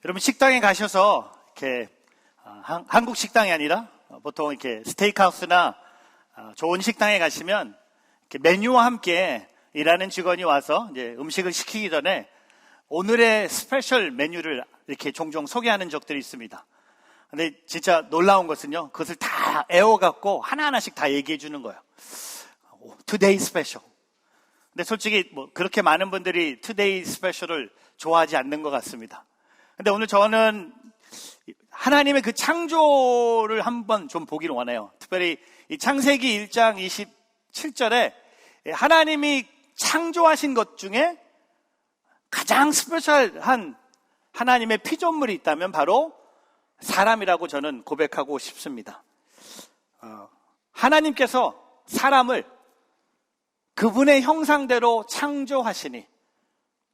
여러분 식당에 가셔서 이렇게 한국 식당이 아니라 보통 이렇게 스테이크하우스나 좋은 식당에 가시면 이렇게 메뉴와 함께 일하는 직원이 와서 이제 음식을 시키기 전에 오늘의 스페셜 메뉴를 이렇게 종종 소개하는 적들이 있습니다. 근데 진짜 놀라운 것은요, 그것을 다 애워갖고 하나하나씩 다 얘기해 주는 거예요. Today special. 근데 솔직히 뭐 그렇게 많은 분들이 Today special을 좋아하지 않는 것 같습니다. 근데 오늘 저는 하나님의 그 창조를 한번 좀 보기를 원해요. 특별히 이 창세기 1장 27절에 하나님이 창조하신 것 중에 가장 스페셜한 하나님의 피조물이 있다면 바로 사람이라고 저는 고백하고 싶습니다. 하나님께서 사람을 그분의 형상대로 창조하시니,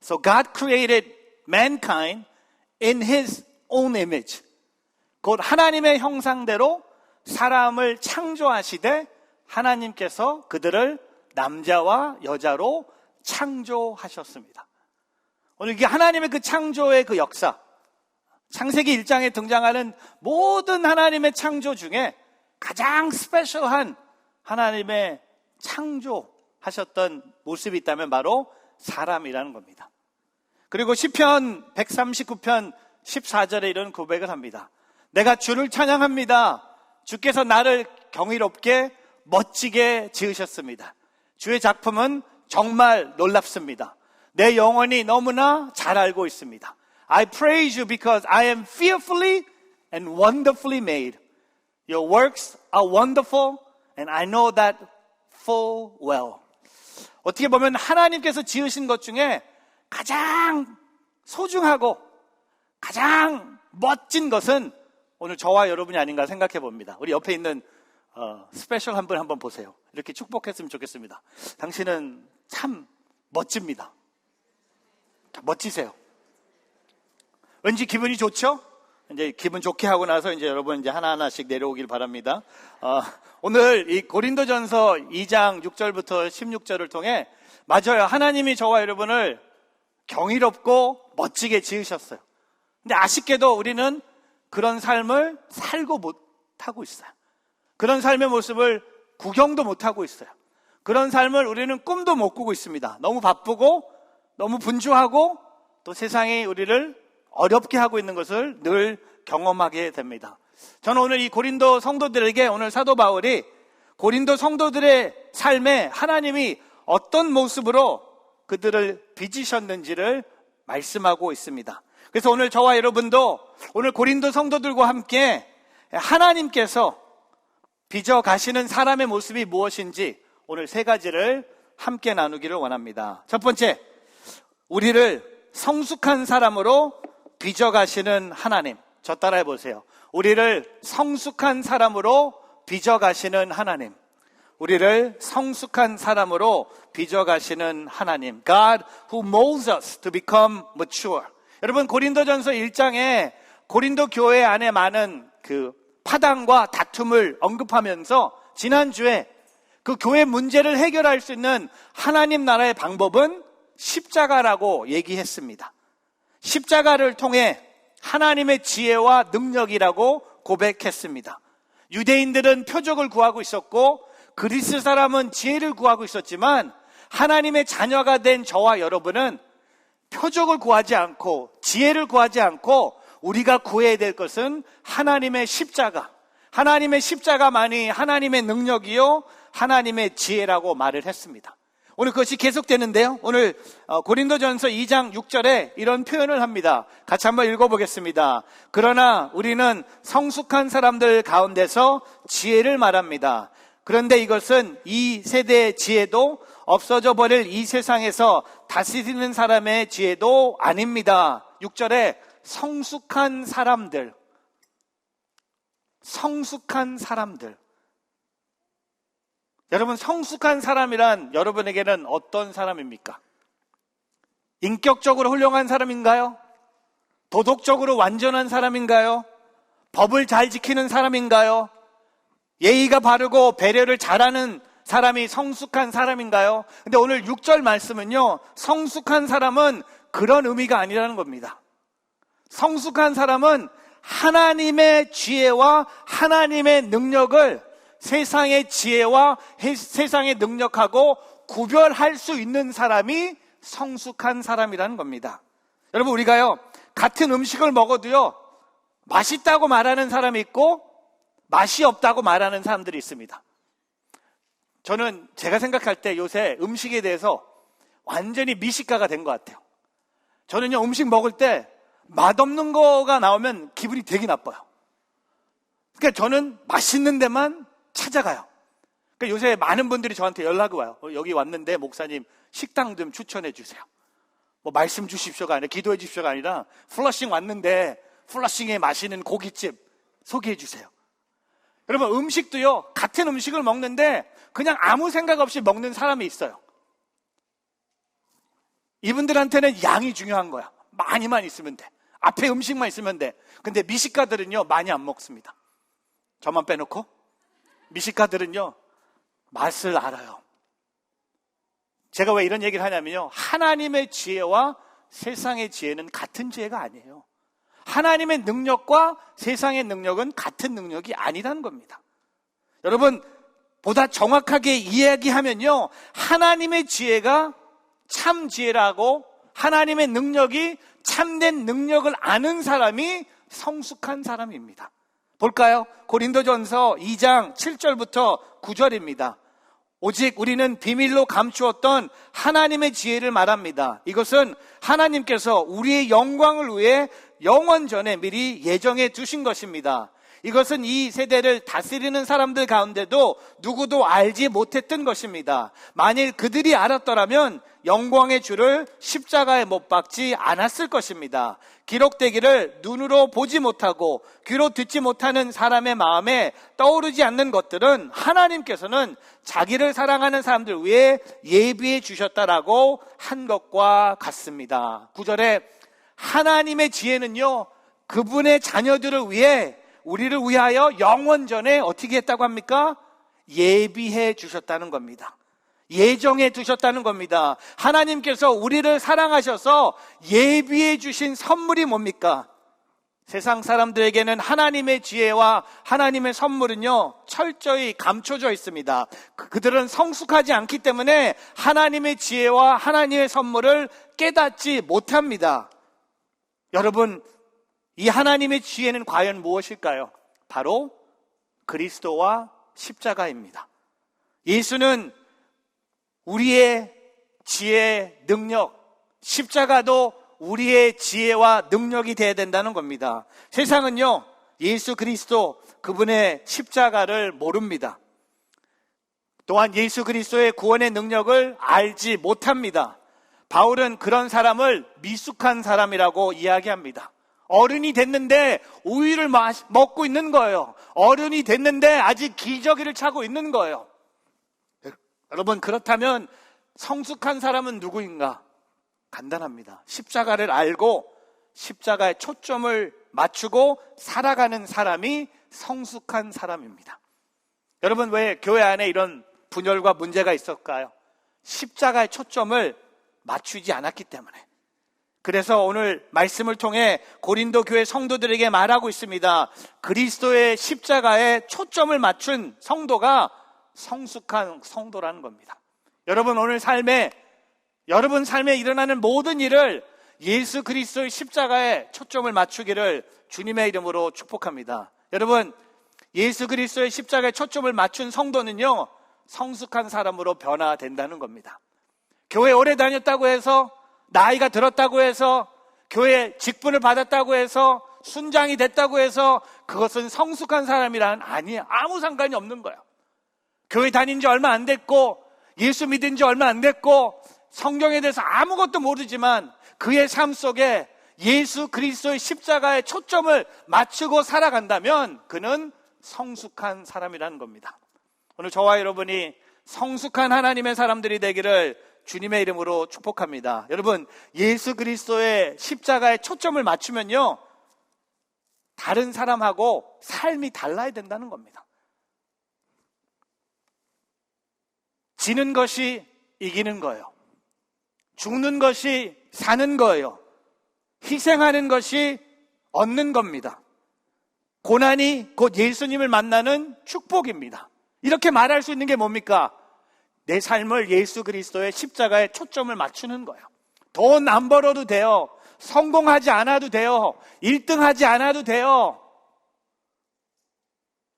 So God created mankind in His own image. 곧 하나님의 형상대로 사람을 창조하시되 하나님께서 그들을 남자와 여자로 창조하셨습니다. 오늘 이게 하나님의 그 창조의 그 역사, 창세기 1장에 등장하는 모든 하나님의 창조 중에 가장 스페셜한 하나님의 창조하셨던 모습이 있다면 바로 사람이라는 겁니다. 그리고 시편 139편 14절에 이런 고백을 합니다. 내가 주를 찬양합니다. 주께서 나를 경이롭게 멋지게 지으셨습니다. 주의 작품은 정말 놀랍습니다. 내 영혼이 너무나 잘 알고 있습니다. I praise you because I am fearfully and wonderfully made. Your works are wonderful and I know that full well. 어떻게 보면 하나님께서 지으신 것 중에 가장 소중하고 가장 멋진 것은 오늘 저와 여러분이 아닌가 생각해 봅니다. 우리 옆에 있는 스페셜 한 분 한번 보세요. 이렇게 축복했으면 좋겠습니다. 당신은 참 멋집니다. 멋지세요. 왠지 기분이 좋죠? 이제 기분 좋게 하고 나서 이제 여러분 이제 하나하나씩 내려오길 바랍니다. 오늘 이 고린도전서 2장 6절부터 16절을 통해 맞아요. 하나님이 저와 여러분을 경이롭고 멋지게 지으셨어요. 근데 아쉽게도 우리는 그런 삶을 살고 못하고 있어요. 그런 삶의 모습을 구경도 못하고 있어요. 그런 삶을 우리는 꿈도 못 꾸고 있습니다. 너무 바쁘고 너무 분주하고 또 세상이 우리를 어렵게 하고 있는 것을 늘 경험하게 됩니다. 저는 오늘 이 고린도 성도들에게 오늘 사도 바울이 고린도 성도들의 삶에 하나님이 어떤 모습으로 그들을 빚으셨는지를 말씀하고 있습니다. 그래서 오늘 저와 여러분도 오늘 고린도 성도들과 함께 하나님께서 빚어 가시는 사람의 모습이 무엇인지 오늘 세 가지를 함께 나누기를 원합니다. 첫 번째, 우리를 성숙한 사람으로 빚어 가시는 하나님. 저 따라해 보세요. 우리를 성숙한 사람으로 빚어 가시는 하나님. 우리를 성숙한 사람으로 빚어 가시는 하나님. God who molds us to become mature. 여러분 고린도전서 1장에 고린도 교회 안에 많은 그 파당과 다툼을 언급하면서 지난주에 그 교회 문제를 해결할 수 있는 하나님 나라의 방법은 십자가라고 얘기했습니다. 십자가를 통해 하나님의 지혜와 능력이라고 고백했습니다. 유대인들은 표적을 구하고 있었고 그리스 사람은 지혜를 구하고 있었지만 하나님의 자녀가 된 저와 여러분은 표적을 구하지 않고 지혜를 구하지 않고 우리가 구해야 될 것은 하나님의 십자가. 하나님의 십자가만이 하나님의 능력이요 하나님의 지혜라고 말을 했습니다. 오늘 그것이 계속되는데요. 오늘 고린도전서 2장 6절에 이런 표현을 합니다. 같이 한번 읽어보겠습니다. 그러나 우리는 성숙한 사람들 가운데서 지혜를 말합니다. 그런데 이것은 이 세대의 지혜도 없어져 버릴 이 세상에서 다스리는 사람의 지혜도 아닙니다. 6절에 성숙한 사람들. 성숙한 사람들. 여러분, 성숙한 사람이란 여러분에게는 어떤 사람입니까? 인격적으로 훌륭한 사람인가요? 도덕적으로 완전한 사람인가요? 법을 잘 지키는 사람인가요? 예의가 바르고 배려를 잘하는 사람이 성숙한 사람인가요? 근데 오늘 6절 말씀은요, 성숙한 사람은 그런 의미가 아니라는 겁니다. 성숙한 사람은 하나님의 지혜와 하나님의 능력을 세상의 지혜와 세상의 능력하고 구별할 수 있는 사람이 성숙한 사람이라는 겁니다. 여러분, 우리가요, 같은 음식을 먹어도요, 맛있다고 말하는 사람이 있고 맛이 없다고 말하는 사람들이 있습니다. 저는 제가 생각할 때 요새 음식에 대해서 완전히 미식가가 된 것 같아요. 저는요, 음식 먹을 때 맛없는 거가 나오면 기분이 되게 나빠요. 그러니까 저는 맛있는 데만 찾아가요. 그러니까 요새 많은 분들이 저한테 연락이 와요. 여기 왔는데 목사님 식당 좀 추천해 주세요. 뭐 말씀 주십시오가 아니라, 기도해 주십시오가 아니라, 플러싱 왔는데 플러싱에 마시는 고깃집 소개해 주세요. 여러분, 음식도요, 같은 음식을 먹는데 그냥 아무 생각 없이 먹는 사람이 있어요. 이분들한테는 양이 중요한 거야. 많이만 있으면 돼. 앞에 음식만 있으면 돼. 근데 미식가들은요, 많이 안 먹습니다. 저만 빼놓고. 미식가들은요, 맛을 알아요. 제가 왜 이런 얘기를 하냐면요, 하나님의 지혜와 세상의 지혜는 같은 지혜가 아니에요. 하나님의 능력과 세상의 능력은 같은 능력이 아니라는 겁니다. 여러분, 보다 정확하게 이야기하면요, 하나님의 지혜가 참 지혜라고, 하나님의 능력이 참된 능력을 아는 사람이 성숙한 사람입니다. 볼까요? 고린도전서 2장 7절부터 9절입니다. 오직 우리는 비밀로 감추었던 하나님의 지혜를 말합니다. 이것은 하나님께서 우리의 영광을 위해 영원 전에 미리 예정해 두신 것입니다. 이것은 이 세대를 다스리는 사람들 가운데도 누구도 알지 못했던 것입니다. 만일 그들이 알았더라면 영광의 주를 십자가에 못 박지 않았을 것입니다. 기록되기를 눈으로 보지 못하고 귀로 듣지 못하는 사람의 마음에 떠오르지 않는 것들은 하나님께서는 자기를 사랑하는 사람들 위해 예비해 주셨다라고 한 것과 같습니다. 9절에 하나님의 지혜는요, 그분의 자녀들을 위해, 우리를 위하여 영원전에 어떻게 했다고 합니까? 예비해 주셨다는 겁니다. 예정해 두셨다는 겁니다. 하나님께서 우리를 사랑하셔서 예비해 주신 선물이 뭡니까? 세상 사람들에게는 하나님의 지혜와 하나님의 선물은요, 철저히 감춰져 있습니다. 그들은 성숙하지 않기 때문에 하나님의 지혜와 하나님의 선물을 깨닫지 못합니다. 여러분, 이 하나님의 지혜는 과연 무엇일까요? 바로 그리스도와 십자가입니다. 예수는 우리의 지혜, 능력, 십자가도 우리의 지혜와 능력이 되어야 된다는 겁니다. 세상은요, 예수 그리스도, 그분의 십자가를 모릅니다. 또한 예수 그리스도의 구원의 능력을 알지 못합니다. 바울은 그런 사람을 미숙한 사람이라고 이야기합니다. 어른이 됐는데 우유를 먹고 있는 거예요. 어른이 됐는데 아직 기저귀를 차고 있는 거예요. 여러분, 그렇다면 성숙한 사람은 누구인가? 간단합니다. 십자가를 알고 십자가에 초점을 맞추고 살아가는 사람이 성숙한 사람입니다. 여러분, 왜 교회 안에 이런 분열과 문제가 있었을까요? 십자가의 초점을 맞추지 않았기 때문에. 그래서 오늘 말씀을 통해 고린도 교회 성도들에게 말하고 있습니다. 그리스도의 십자가에 초점을 맞춘 성도가 성숙한 성도라는 겁니다. 여러분, 오늘 여러분 삶에 일어나는 모든 일을 예수 그리스도의 십자가에 초점을 맞추기를 주님의 이름으로 축복합니다. 여러분, 예수 그리스도의 십자가에 초점을 맞춘 성도는요, 성숙한 사람으로 변화된다는 겁니다. 교회 오래 다녔다고 해서, 나이가 들었다고 해서, 교회 직분을 받았다고 해서, 순장이 됐다고 해서 그것은 성숙한 사람이란 아니에요. 아무 상관이 없는 거예요. 교회 다닌 지 얼마 안 됐고, 예수 믿은 지 얼마 안 됐고, 성경에 대해서 아무것도 모르지만 그의 삶 속에 예수 그리스도의 십자가에 초점을 맞추고 살아간다면 그는 성숙한 사람이라는 겁니다. 오늘 저와 여러분이 성숙한 하나님의 사람들이 되기를 주님의 이름으로 축복합니다. 여러분, 예수 그리스도의 십자가에 초점을 맞추면요, 다른 사람하고 삶이 달라야 된다는 겁니다. 지는 것이 이기는 거예요. 죽는 것이 사는 거예요. 희생하는 것이 얻는 겁니다. 고난이 곧 예수님을 만나는 축복입니다. 이렇게 말할 수 있는 게 뭡니까? 내 삶을 예수 그리스도의 십자가에 초점을 맞추는 거예요. 돈 안 벌어도 돼요. 성공하지 않아도 돼요. 1등 하지 않아도 돼요.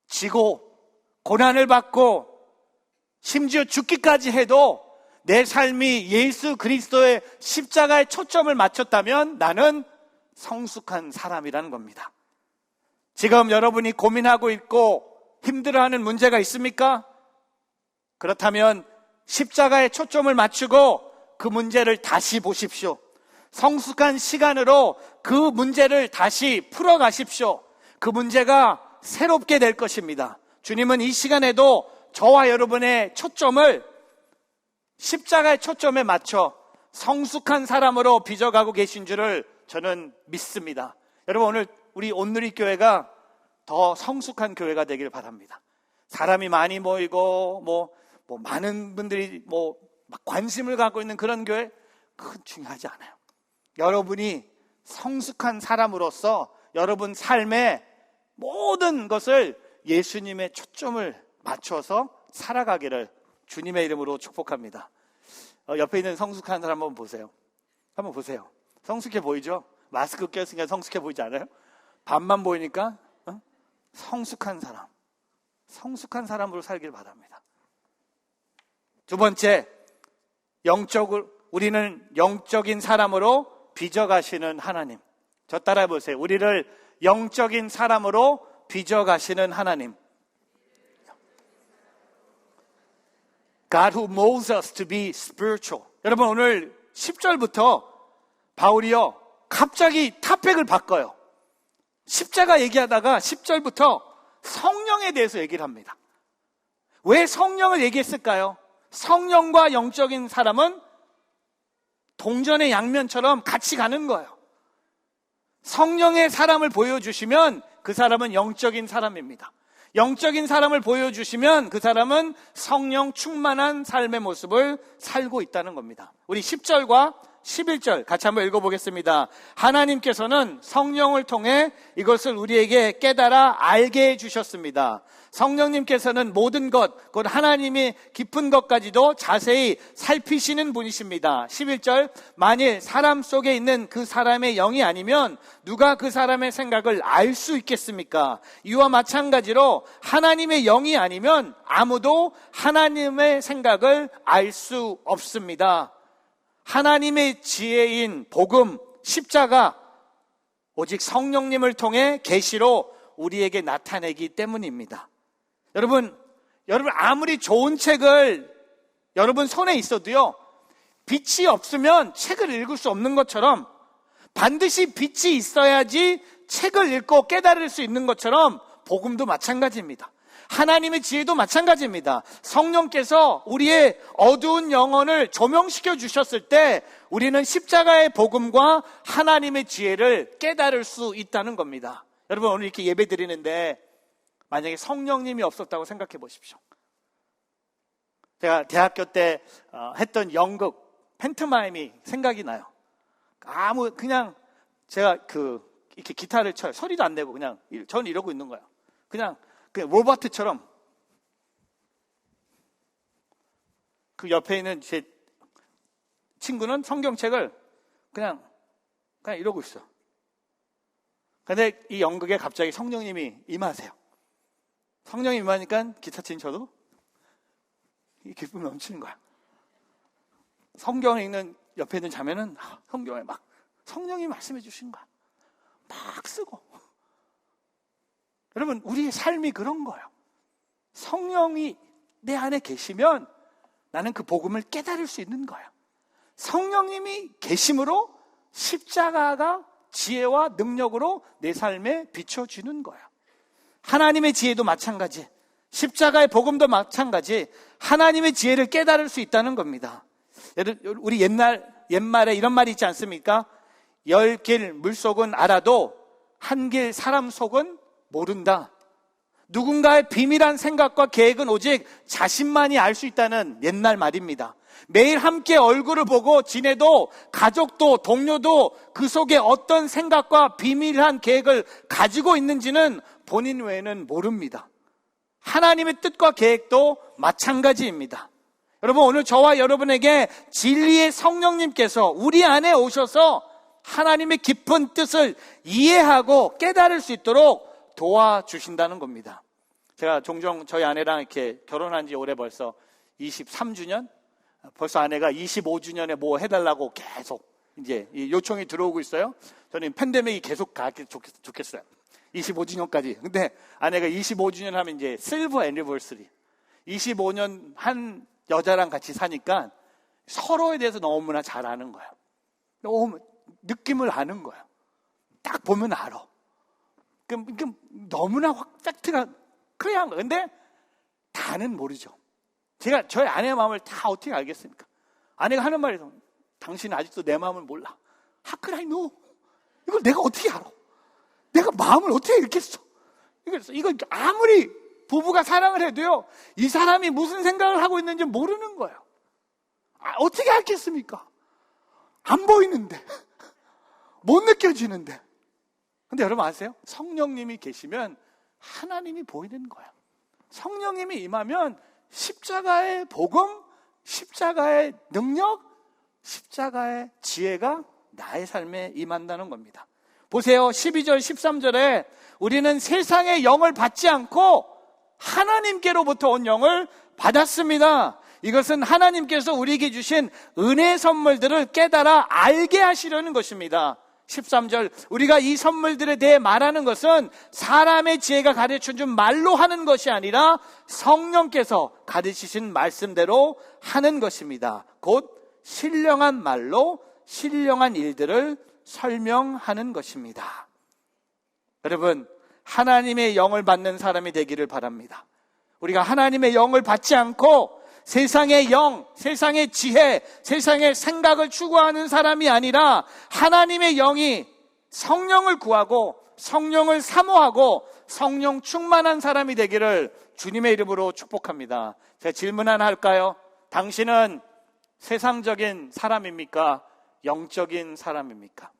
지고 고난을 받고 심지어 죽기까지 해도 내 삶이 예수 그리스도의 십자가에 초점을 맞췄다면 나는 성숙한 사람이라는 겁니다. 지금 여러분이 고민하고 있고 힘들어하는 문제가 있습니까? 그렇다면 십자가에 초점을 맞추고 그 문제를 다시 보십시오. 성숙한 시간으로 그 문제를 다시 풀어가십시오. 그 문제가 새롭게 될 것입니다. 주님은 이 시간에도 저와 여러분의 초점을 십자가의 초점에 맞춰 성숙한 사람으로 빚어가고 계신 줄을 저는 믿습니다. 여러분, 오늘 우리 온누리교회가 더 성숙한 교회가 되길 바랍니다. 사람이 많이 모이고 많은 분들이 막 관심을 갖고 있는 그런 교회 그건 중요하지 않아요. 여러분이 성숙한 사람으로서 여러분 삶의 모든 것을 예수님의 초점을 맞춰서 살아가기를 주님의 이름으로 축복합니다. 옆에 있는 성숙한 사람 한번 보세요. 한번 보세요. 성숙해 보이죠? 마스크 꼈으니까 성숙해 보이지 않아요? 반만 보이니까 성숙한 사람으로 살길 바랍니다. 두 번째, 우리는 영적인 사람으로 빚어가시는 하나님. 저 따라해 보세요. 우리를 영적인 사람으로 빚어가시는 하나님. God who molds us to be spiritual. 여러분, 오늘 10절부터 바울이요 갑자기 탑백을 바꿔요. 십자가 얘기하다가 10절부터 성령에 대해서 얘기를 합니다. 왜 성령을 얘기했을까요? 성령과 영적인 사람은 동전의 양면처럼 같이 가는 거예요. 성령의 사람을 보여주시면 그 사람은 영적인 사람입니다. 영적인 사람을 보여주시면 그 사람은 성령 충만한 삶의 모습을 살고 있다는 겁니다. 우리 10절과 11절 같이 한번 읽어보겠습니다. 하나님께서는 성령을 통해 이것을 우리에게 깨달아 알게 해주셨습니다. 성령님께서는 모든 것, 곧 하나님이 깊은 것까지도 자세히 살피시는 분이십니다. 11절, 만일 사람 속에 있는 그 사람의 영이 아니면 누가 그 사람의 생각을 알 수 있겠습니까? 이와 마찬가지로 하나님의 영이 아니면 아무도 하나님의 생각을 알 수 없습니다. 하나님의 지혜인 복음, 십자가, 오직 성령님을 통해 계시로 우리에게 나타내기 때문입니다. 여러분 아무리 좋은 책을 여러분 손에 있어도요, 빛이 없으면 책을 읽을 수 없는 것처럼 반드시 빛이 있어야지 책을 읽고 깨달을 수 있는 것처럼 복음도 마찬가지입니다. 하나님의 지혜도 마찬가지입니다. 성령께서 우리의 어두운 영혼을 조명시켜 주셨을 때 우리는 십자가의 복음과 하나님의 지혜를 깨달을 수 있다는 겁니다. 여러분, 오늘 이렇게 예배 드리는데 만약에 성령님이 없었다고 생각해 보십시오. 제가 대학교 때 했던 연극 팬트마임이 생각이 나요. 그냥 제가 이렇게 기타를 쳐요. 소리도 안 내고 그냥 저는 이러고 있는 거예요. 그냥 로버트처럼. 그 옆에 있는 제 친구는 성경책을 그냥 이러고 있어. 근데 이 연극에 갑자기 성령님이 임하세요. 성령이 임하니까 기타 친 저도 이 기쁨이 넘치는 거야. 성경에 있는 옆에 있는 자매는 성경에 막 성령이 말씀해 주신 거야. 막 쓰고. 여러분, 우리의 삶이 그런 거예요. 성령이 내 안에 계시면 나는 그 복음을 깨달을 수 있는 거예요. 성령님이 계심으로 십자가가 지혜와 능력으로 내 삶에 비춰주는 거예요. 하나님의 지혜도 마찬가지, 십자가의 복음도 마찬가지, 하나님의 지혜를 깨달을 수 있다는 겁니다. 우리 옛말에 이런 말이 있지 않습니까? 10길 물속은 알아도 한 길 사람 속은 모른다. 누군가의 비밀한 생각과 계획은 오직 자신만이 알 수 있다는 옛날 말입니다. 매일 함께 얼굴을 보고 지내도 가족도 동료도 그 속에 어떤 생각과 비밀한 계획을 가지고 있는지는 본인 외에는 모릅니다. 하나님의 뜻과 계획도 마찬가지입니다. 여러분, 오늘 저와 여러분에게 진리의 성령님께서 우리 안에 오셔서 하나님의 깊은 뜻을 이해하고 깨달을 수 있도록 도와주신다는 겁니다. 제가 종종 저희 아내랑 이렇게 결혼한 지 올해 벌써 23주년? 벌써 아내가 25주년에 뭐 해달라고 계속 이제 요청이 들어오고 있어요. 저는 팬데믹이 계속 가기 좋겠어요. 25주년까지. 근데 아내가 25주년 하면 이제 실버 애니버서리. 25년 한 여자랑 같이 사니까 서로에 대해서 너무나 잘 아는 거예요. 너무 느낌을 아는 거예요. 딱 보면 알아. 그럼 너무나 팩트가 클리어한 거예요. 근데 다는 모르죠. 제가 저희 아내의 마음을 다 어떻게 알겠습니까? 아내가 하는 말에서 당신은 아직도 내 마음을 몰라. How could I know? 이걸 내가 어떻게 알아? 내가 마음을 어떻게 읽겠어? 이거 아무리 부부가 사랑을 해도요, 이 사람이 무슨 생각을 하고 있는지 모르는 거예요. 어떻게 알겠습니까? 안 보이는데, 못 느껴지는데. 근데 여러분 아세요? 성령님이 계시면 하나님이 보이는 거예요. 성령님이 임하면 십자가의 복음, 십자가의 능력, 십자가의 지혜가 나의 삶에 임한다는 겁니다. 보세요. 12절, 13절에 우리는 세상의 영을 받지 않고 하나님께로부터 온 영을 받았습니다. 이것은 하나님께서 우리에게 주신 은혜의 선물들을 깨달아 알게 하시려는 것입니다. 13절, 우리가 이 선물들에 대해 말하는 것은 사람의 지혜가 가르쳐준 말로 하는 것이 아니라 성령께서 가르치신 말씀대로 하는 것입니다. 곧 신령한 말로 신령한 일들을 설명하는 것입니다. 여러분, 하나님의 영을 받는 사람이 되기를 바랍니다. 우리가 하나님의 영을 받지 않고 세상의 영, 세상의 지혜, 세상의 생각을 추구하는 사람이 아니라 하나님의 영이 성령을 구하고 성령을 사모하고 성령 충만한 사람이 되기를 주님의 이름으로 축복합니다. 제가 질문 하나 할까요? 당신은 세상적인 사람입니까? 영적인 사람입니까?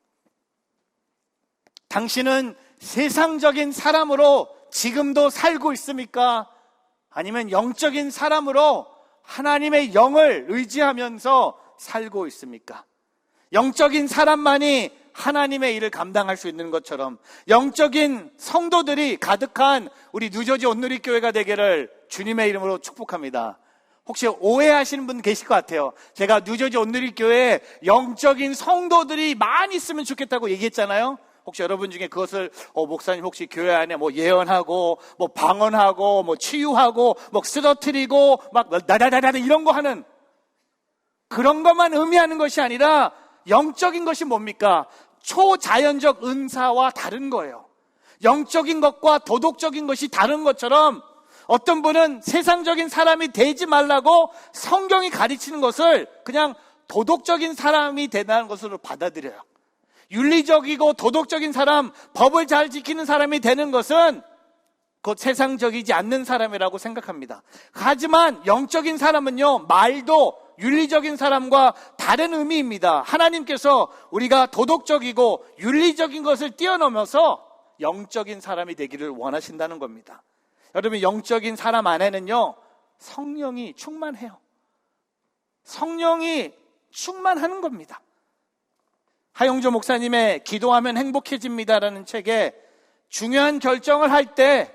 당신은 세상적인 사람으로 지금도 살고 있습니까? 아니면 영적인 사람으로 하나님의 영을 의지하면서 살고 있습니까? 영적인 사람만이 하나님의 일을 감당할 수 있는 것처럼 영적인 성도들이 가득한 우리 뉴저지 온누리교회가 되기를 주님의 이름으로 축복합니다. 혹시 오해하시는 분 계실 것 같아요. 제가 뉴저지 온누리교회에 영적인 성도들이 많이 있으면 좋겠다고 얘기했잖아요. 혹시 여러분 중에 그것을 목사님 혹시 교회 안에 뭐 예언하고 뭐 방언하고 뭐 치유하고 뭐 쓰러뜨리고 막 나다다다 이런 거 하는 그런 것만 의미하는 것이 아니라 영적인 것이 뭡니까? 초자연적 은사와 다른 거예요. 영적인 것과 도덕적인 것이 다른 것처럼 어떤 분은 세상적인 사람이 되지 말라고 성경이 가르치는 것을 그냥 도덕적인 사람이 된다는 것으로 받아들여요. 윤리적이고 도덕적인 사람, 법을 잘 지키는 사람이 되는 것은 곧 세상적이지 않는 사람이라고 생각합니다. 하지만 영적인 사람은요, 말도 윤리적인 사람과 다른 의미입니다. 하나님께서 우리가 도덕적이고 윤리적인 것을 뛰어넘어서 영적인 사람이 되기를 원하신다는 겁니다. 여러분, 영적인 사람 안에는요, 성령이 충만해요. 성령이 충만하는 겁니다. 하용조 목사님의 기도하면 행복해집니다라는 책에 중요한 결정을 할 때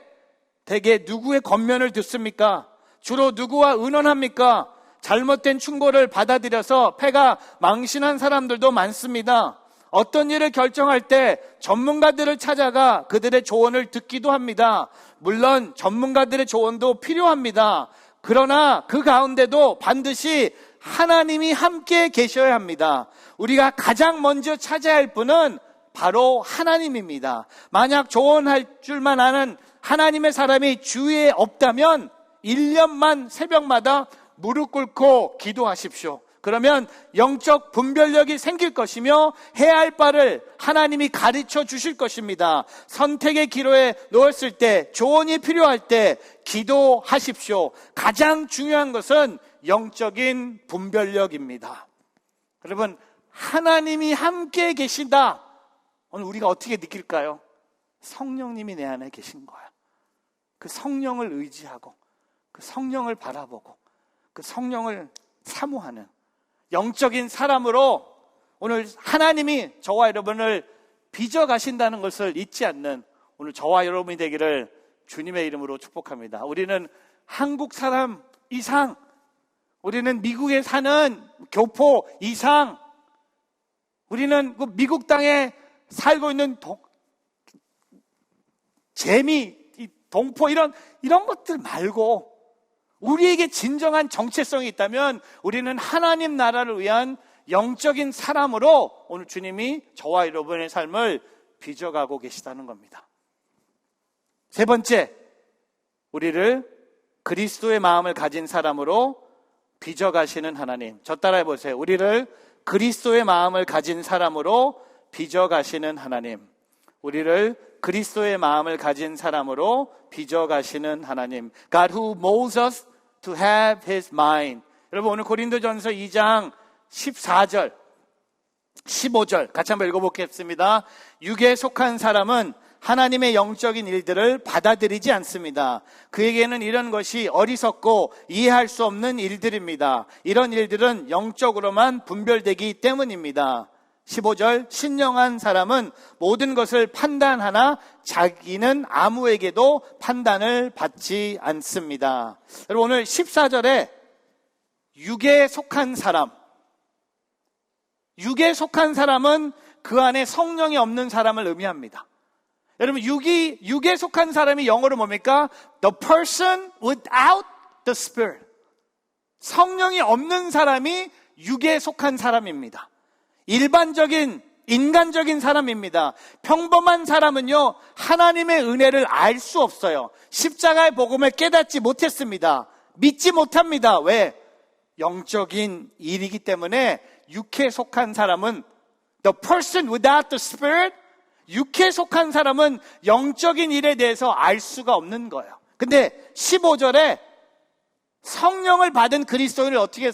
대개 누구의 권면을 듣습니까? 주로 누구와 의논합니까? 잘못된 충고를 받아들여서 패가 망신한 사람들도 많습니다. 어떤 일을 결정할 때 전문가들을 찾아가 그들의 조언을 듣기도 합니다. 물론 전문가들의 조언도 필요합니다. 그러나 그 가운데도 반드시 하나님이 함께 계셔야 합니다. 우리가 가장 먼저 찾아야 할 분은 바로 하나님입니다. 만약 조언할 줄만 아는 하나님의 사람이 주위에 없다면 1년만 새벽마다 무릎 꿇고 기도하십시오. 그러면 영적 분별력이 생길 것이며 해야 할 바를 하나님이 가르쳐 주실 것입니다. 선택의 기로에 놓였을 때, 조언이 필요할 때 기도하십시오. 가장 중요한 것은 영적인 분별력입니다. 여러분, 하나님이 함께 계신다. 오늘 우리가 어떻게 느낄까요? 성령님이 내 안에 계신 거야. 그 성령을 의지하고 그 성령을 바라보고 그 성령을 사모하는 영적인 사람으로 오늘 하나님이 저와 여러분을 빚어가신다는 것을 잊지 않는 오늘 저와 여러분이 되기를 주님의 이름으로 축복합니다. 우리는 한국 사람 이상, 우리는 미국에 사는 교포 이상, 우리는 그 미국 땅에 살고 있는 재미, 동포 이런 것들 말고 우리에게 진정한 정체성이 있다면 우리는 하나님 나라를 위한 영적인 사람으로 오늘 주님이 저와 여러분의 삶을 빚어가고 계시다는 겁니다. 세 번째, 우리를 그리스도의 마음을 가진 사람으로 빚어가시는 하나님. 저 따라해 보세요. 우리를 그리스도의 마음을 가진 사람으로 빚어가시는 하나님. 우리를 그리스도의 마음을 가진 사람으로 빚어가시는 하나님. God who molds us to have His mind. 여러분, 오늘 고린도전서 2장 14절, 15절 같이 한번 읽어보겠습니다. 육에 속한 사람은 하나님의 영적인 일들을 받아들이지 않습니다. 그에게는 이런 것이 어리석고 이해할 수 없는 일들입니다. 이런 일들은 영적으로만 분별되기 때문입니다. 15절, 신령한 사람은 모든 것을 판단하나 자기는 아무에게도 판단을 받지 않습니다. 여러분, 오늘 14절에 육에 속한 사람, 육에 속한 사람은 그 안에 성령이 없는 사람을 의미합니다. 여러분, 육에 속한 사람이 영어로 뭡니까? The person without the Spirit. 성령이 없는 사람이 육에 속한 사람입니다. 일반적인 인간적인 사람입니다. 평범한 사람은요, 하나님의 은혜를 알 수 없어요. 십자가의 복음을 깨닫지 못했습니다. 믿지 못합니다. 왜? 영적인 일이기 때문에 육에 속한 사람은 the person without the Spirit, 육에 속한 사람은 영적인 일에 대해서 알 수가 없는 거예요. 근데 15절에 성령을 받은 그리스도인을 어떻게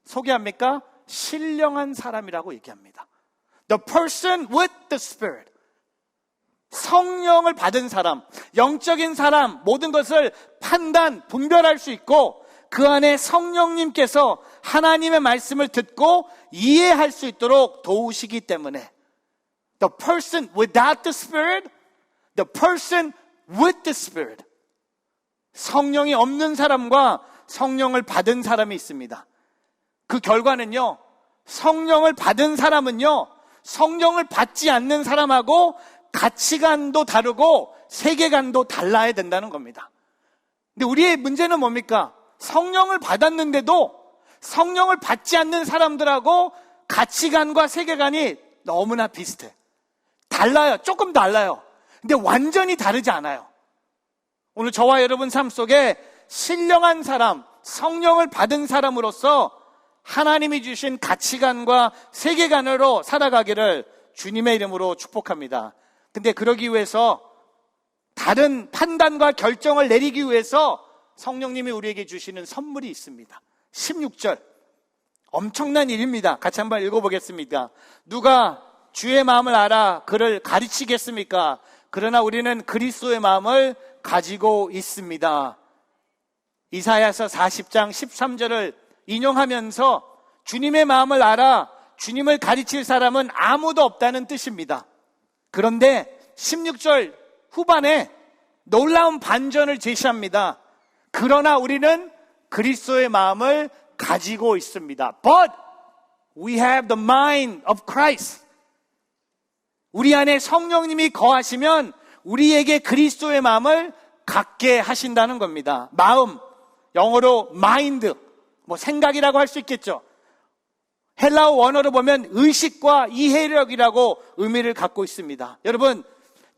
소개합니까? 신령한 사람이라고 얘기합니다. The person with the Spirit. 성령을 받은 사람, 영적인 사람, 모든 것을 분별할 수 있고 그 안에 성령님께서 하나님의 말씀을 듣고 이해할 수 있도록 도우시기 때문에 The person without the Spirit, the person with the Spirit. 성령이 없는 사람과 성령을 받은 사람이 있습니다. 그 결과는요, 성령을 받은 사람은요, 성령을 받지 않는 사람하고 가치관도 다르고 세계관도 달라야 된다는 겁니다. 근데 우리의 문제는 뭡니까? 성령을 받았는데도 성령을 받지 않는 사람들하고 가치관과 세계관이 너무나 비슷해. 달라요. 조금 달라요. 근데 완전히 다르지 않아요. 오늘 저와 여러분 삶 속에 신령한 사람, 성령을 받은 사람으로서 하나님이 주신 가치관과 세계관으로 살아가기를 주님의 이름으로 축복합니다. 근데 그러기 위해서 다른 판단과 결정을 내리기 위해서 성령님이 우리에게 주시는 선물이 있습니다. 16절. 엄청난 일입니다. 같이 한번 읽어보겠습니다. 누가 주의 마음을 알아 그를 가르치겠습니까? 그러나 우리는 그리스도의 마음을 가지고 있습니다. 이사야서 40장 13절을 인용하면서 주님의 마음을 알아 주님을 가르칠 사람은 아무도 없다는 뜻입니다. 그런데 16절 후반에 놀라운 반전을 제시합니다. 그러나 우리는 그리스도의 마음을 가지고 있습니다. But we have the mind of Christ. 우리 안에 성령님이 거하시면 우리에게 그리스도의 마음을 갖게 하신다는 겁니다. 마음, 영어로 mind, 생각이라고 할 수 있겠죠. 헬라어 원어로 보면 의식과 이해력이라고 의미를 갖고 있습니다. 여러분,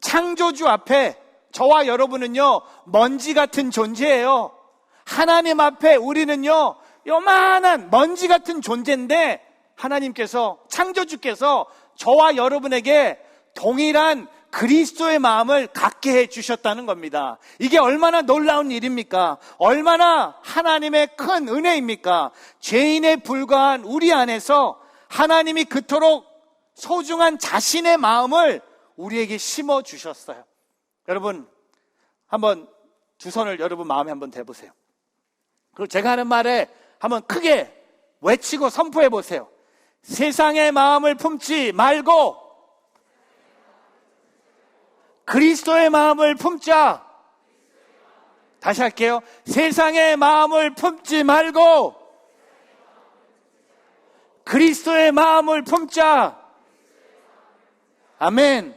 창조주 앞에 저와 여러분은요, 먼지 같은 존재예요. 하나님 앞에 우리는요, 요만한 먼지 같은 존재인데 하나님께서, 창조주께서 저와 여러분에게 동일한 그리스도의 마음을 갖게 해 주셨다는 겁니다. 이게 얼마나 놀라운 일입니까? 얼마나 하나님의 큰 은혜입니까? 죄인에 불과한 우리 안에서 하나님이 그토록 소중한 자신의 마음을 우리에게 심어 주셨어요. 여러분, 한번 두 손을 여러분 마음에 한번 대보세요. 그리고 제가 하는 말에 한번 크게 외치고 선포해 보세요. 세상의 마음을 품지 말고 그리스도의 마음을 품자. 다시 할게요. 세상의 마음을 품지 말고 그리스도의 마음을 품자. 아멘.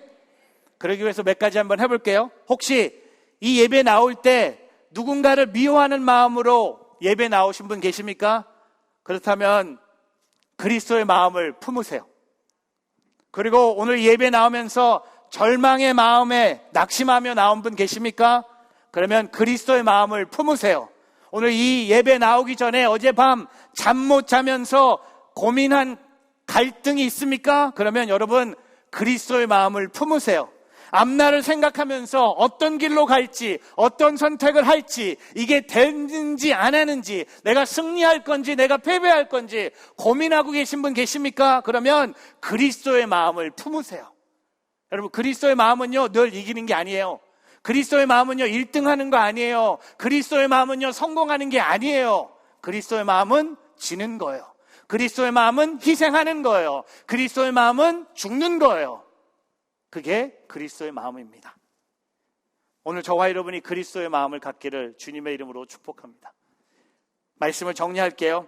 그러기 위해서 몇 가지 한번 해볼게요. 혹시 이 예배 나올 때 누군가를 미워하는 마음으로 예배 나오신 분 계십니까? 그렇다면 그리스도의 마음을 품으세요. 그리고 오늘 예배 나오면서 절망의 마음에 낙심하며 나온 분 계십니까? 그러면 그리스도의 마음을 품으세요. 오늘 이 예배 나오기 전에 어젯밤 잠 못 자면서 고민한 갈등이 있습니까? 그러면 여러분 그리스도의 마음을 품으세요. 앞날을 생각하면서 어떤 길로 갈지, 어떤 선택을 할지, 이게 되는지 안 하는지, 내가 승리할 건지 내가 패배할 건지 고민하고 계신 분 계십니까? 그러면 그리스도의 마음을 품으세요. 여러분, 그리스도의 마음은요 늘 이기는 게 아니에요. 그리스도의 마음은요 1등하는 거 아니에요. 그리스도의 마음은요 성공하는 게 아니에요. 그리스도의 마음은 지는 거예요. 그리스도의 마음은 희생하는 거예요. 그리스도의 마음은 죽는 거예요. 그게 그리스도의 마음입니다. 오늘 저와 여러분이 그리스도의 마음을 갖기를 주님의 이름으로 축복합니다. 말씀을 정리할게요.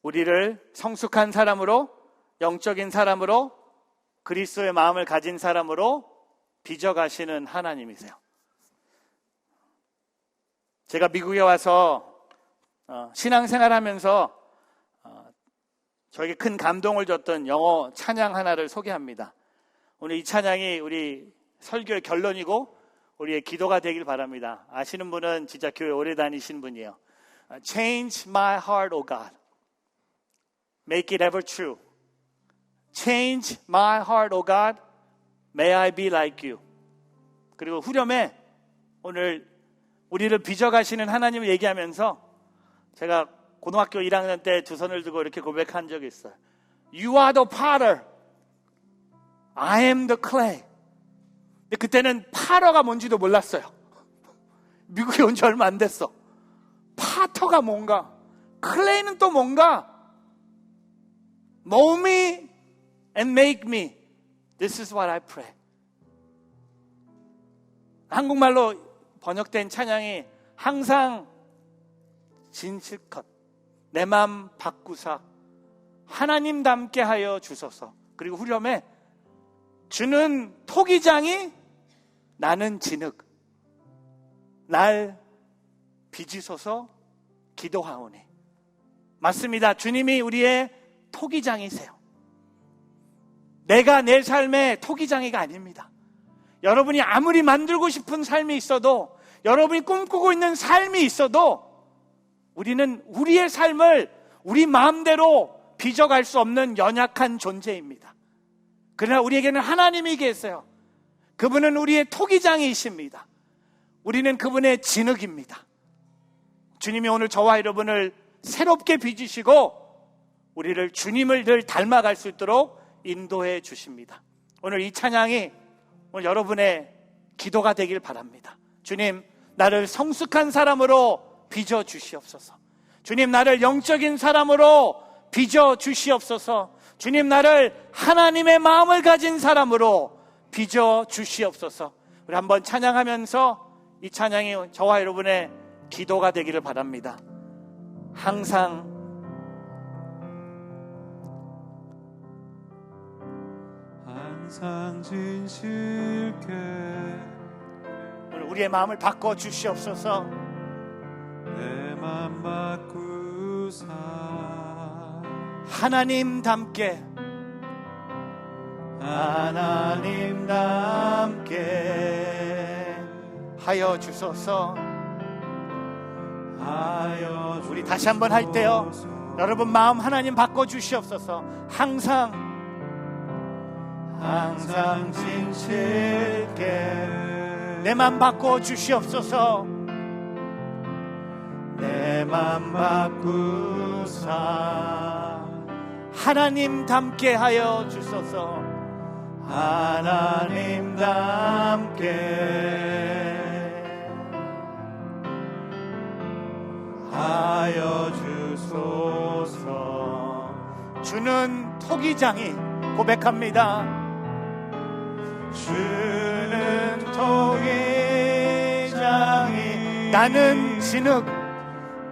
우리를 성숙한 사람으로, 영적인 사람으로, 그리스도의 마음을 가진 사람으로 빚어가시는 하나님이세요. 제가 미국에 와서 신앙생활하면서 저에게 큰 감동을 줬던 영어 찬양 하나를 소개합니다. 오늘 이 찬양이 우리 설교의 결론이고 우리의 기도가 되길 바랍니다. 아시는 분은 진짜 교회 오래 다니신 분이에요. Change my heart, O God. Make it ever true. Change my heart, O God. May I be like you. 그리고 후렴에 오늘 우리를 빚어가시는 하나님을 얘기하면서 제가 고등학교 1학년 때 두 손을 들고 이렇게 고백한 적이 있어요. You are the potter. I am the clay. 근데 그때는 파러가 뭔지도 몰랐어요. 미국에 온 지 얼마 안 됐어. 파터가 뭔가, 클레이는 또 뭔가. Mold me and make me. This is what I pray. 한국말로 번역된 찬양이 항상 진실컷 내 맘 바꾸사 하나님 닮게 하여 주소서. 그리고 후렴에 주는 토기장이 나는 진흙 날 빚으소서 기도하오니. 맞습니다. 주님이 우리의 토기장이세요. 내가 내 삶의 토기장이가 아닙니다. 여러분이 아무리 만들고 싶은 삶이 있어도, 여러분이 꿈꾸고 있는 삶이 있어도 우리는 우리의 삶을 우리 마음대로 빚어갈 수 없는 연약한 존재입니다. 그러나 우리에게는 하나님이 계세요. 그분은 우리의 토기장이십니다. 우리는 그분의 진흙입니다. 주님이 오늘 저와 여러분을 새롭게 빚으시고 우리를 주님을 늘 닮아갈 수 있도록 인도해 주십니다. 오늘 이 찬양이 오늘 여러분의 기도가 되길 바랍니다. 주님, 나를 성숙한 사람으로 빚어 주시옵소서. 주님, 나를 영적인 사람으로 빚어 주시옵소서. 주님, 나를 하나님의 마음을 가진 사람으로 빚어 주시옵소서. 우리 한번 찬양하면서 이 찬양이 저와 여러분의 기도가 되기를 바랍니다. 항상 진실게 오늘 우리의 마음을 바꿔 주시옵소서. 내 맘 바꾸사 하나님 닮게 하나님 닮게 하여 주소서. 하여 우리 다시 한번 할 때요, 여러분 마음 하나님 바꿔 주시옵소서. 항상 항상 진실게 내 맘 바꿔 주시옵소서. 내 맘 바꾸사 하나님 닮게 하여 주소서. 하나님 닮게 하여 주소서. 주는 토기장이 고백합니다. 주는 토기장이 나는 진흙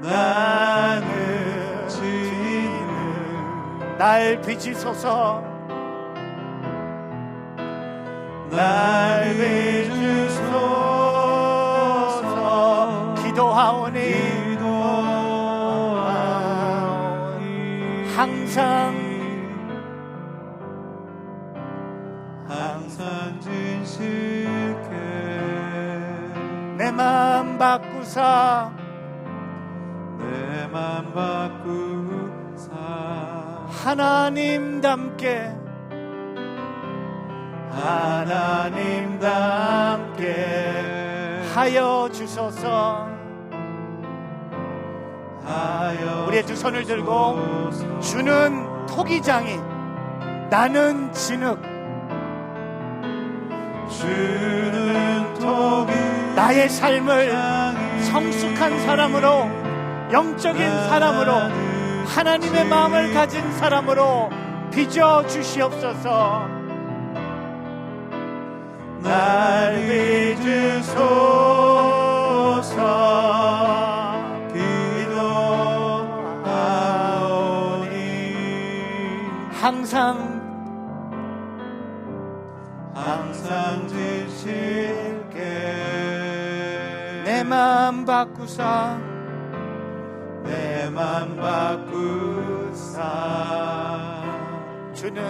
나는 진흙 날 빚으소서. 날 빚으소서. 기도하오니 항상 진실게 내 맘 바꾸사. 내 맘 바꾸사 하나님 닮게 하나님 닮게 하여 주소서. 우리의 두 손을 들고 주는 토기장이 나는 진흙 주는 토기 나의 삶을 성숙한 사람으로 영적인 사람으로 하나님의 마음을 가진 사람으로 빚어 주시옵소서. 날 빚으소서. 항상 진실게 내 맘 바꾸사. 내 맘 바꾸사 주는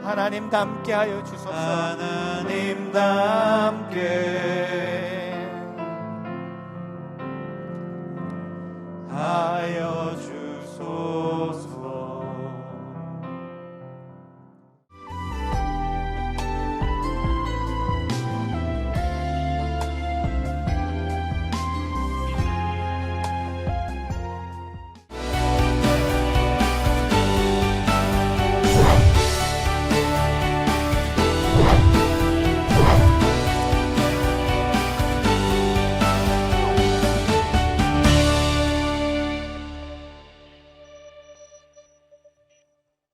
하나님 닮게 하여 주소서. 하나님 닮게 하여 주소서.